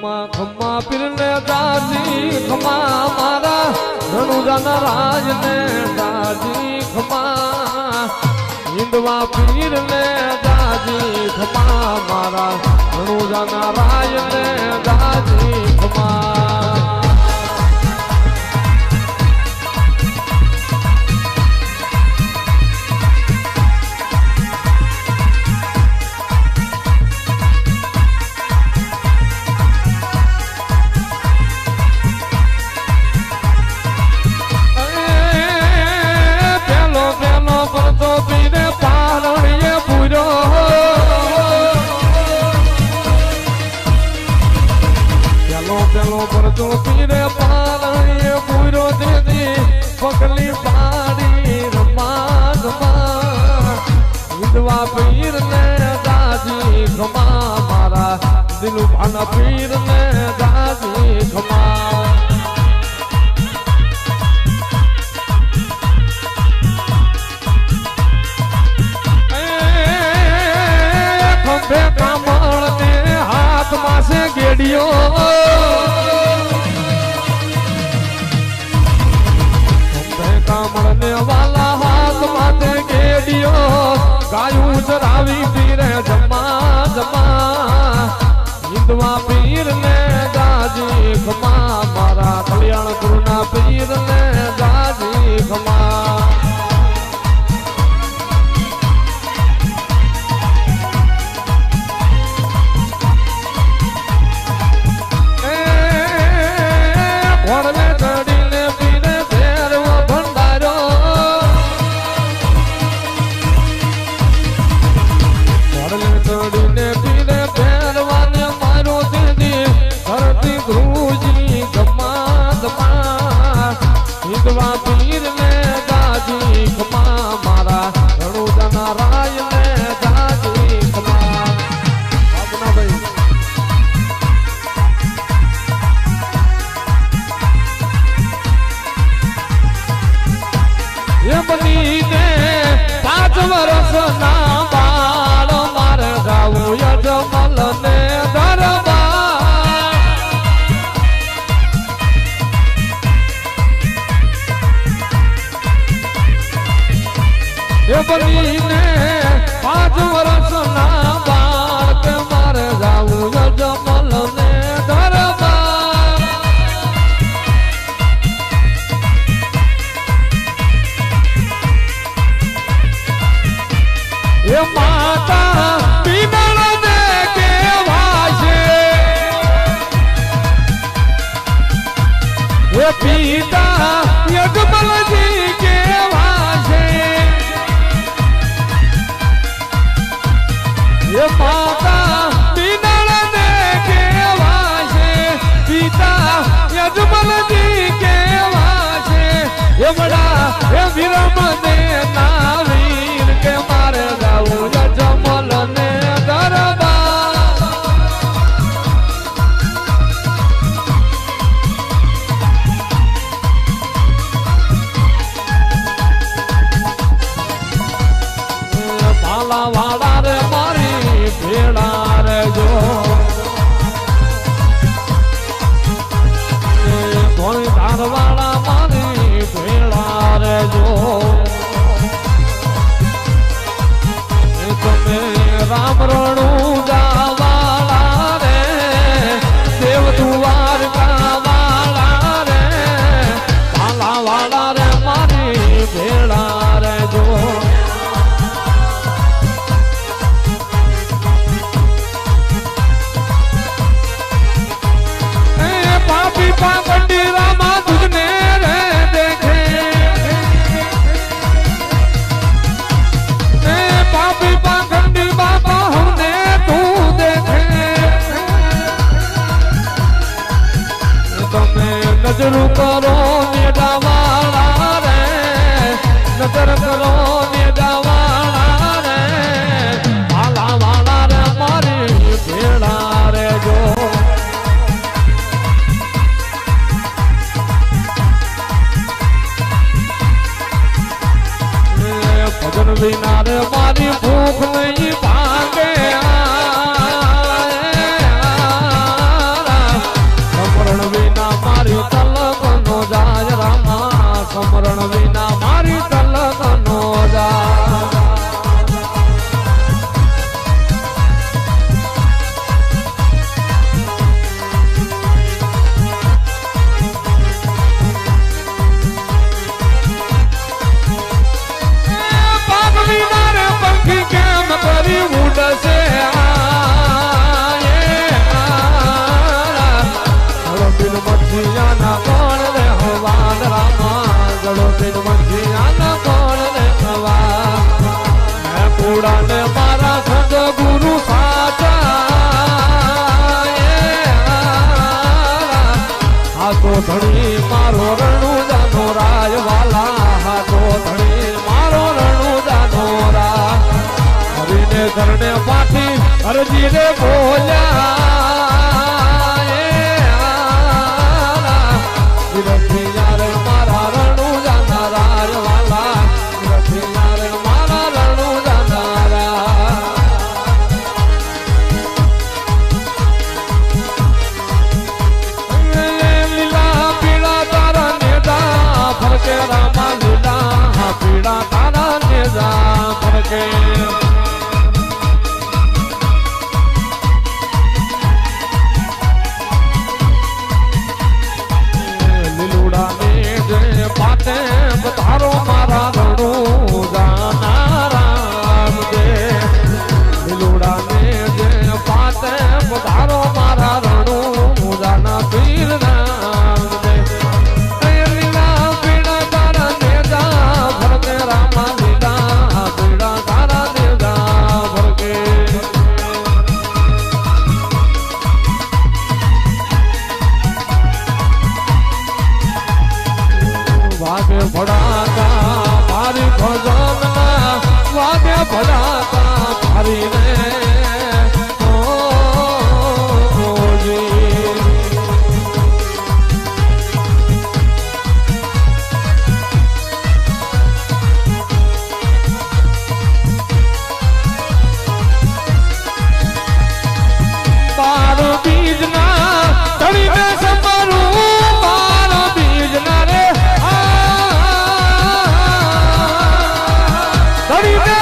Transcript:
खम्मा पीरने दादी खम्मा मारा रनुजाना राज ने दादी खम्मा हिंदवा पीरने दादी खम्मा मारा रनुजाना राज ने दादी खम्मा जो पीरे पालने पूरो दे दी पगली पाड़ी रमा रमा विधवा पीर ने दादी खमा मारा दिल भाना पीर ने दादी खमा खंभे कमल ने हाथ में से गेड़ियो मरने वाला हाथ माथे गेड़ियो गायू चरावी पीरे जमा जमा हिंदवा पीर ने दादी खमा मारा कल्याण गुरुना पीर ने दादी खमा हिंदवा पीर ने दादी खमा मारा रणुजाना राय ने दादी खमा अपना भाई ये बनी ने 5 वर्ष ना बाल मार गाऊ यजमल ने दरबार ये बनी ने 5 वर्ष ना बाल के मार जाऊ यजमल ने दरबार ये माता पीनल दे के भाषे ये पिता यजमल जी के भाषे ये माता पीनल दे के वासे पिता यजमल जी के वासे ये बड़ा ये विरम दे नावीर के मारे गाऊ यजमल ने दरबार पाला वाला रे मारी भेड़ा रे जो कोई धारवाड़ा मारी भेड़ा रे जो तुम्हें राम रणु जावाला रे देव दुआर का वाला रे पाला वाला रे मारी भेड़ा रे जो पापी रामा तुझने रे देखे पापी पाखंडी बाबा हमने तू देखे तुम्हें नजर करो निडावाला रे नजर करो निडावाला रे भाला वाला रे मारी भेड़ा रे जो भजन बिना रे मारी भूख नहीं भागे વિના મારી તલક નો જા મારા સદગુરુ સાચા તો ધણી મારો રણુ જાનો રાજવાલા હાથો ધણી મારો રણુ જાનો રા હરીને ધરણે પાછી અરજી રે બોલ્યા મારા રણુ જાના રાજવાલા મારા રણુ રામા લીલા પીડા તારા નેજા ફરકે લીલુડા ને જે પાતે બધારો મારા રણુ જાના રામ દે લીલુડા ને જે પાતે બધારો મારા રણુ જાના પીર નામ દે રામા લીલા પીડા તારા દેજા ભરકે વાગે ભડાકા મારી ભજનના વાગે ભડાકા મારી ને What do you